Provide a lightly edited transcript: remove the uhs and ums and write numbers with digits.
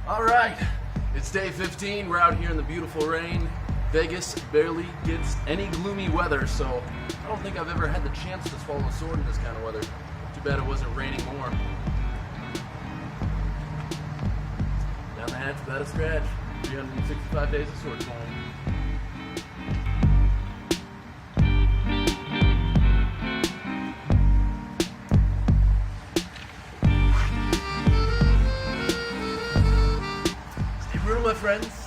All right, it's day 15. We're out here in the beautiful rain. Vegas barely gets any gloomy weather, so I don't think I've ever had the chance to swallow a sword in this kind of weather. Too bad it wasn't raining more. Down the hatch without a scratch. 365 days of sword flying. Stay brutal, my friends.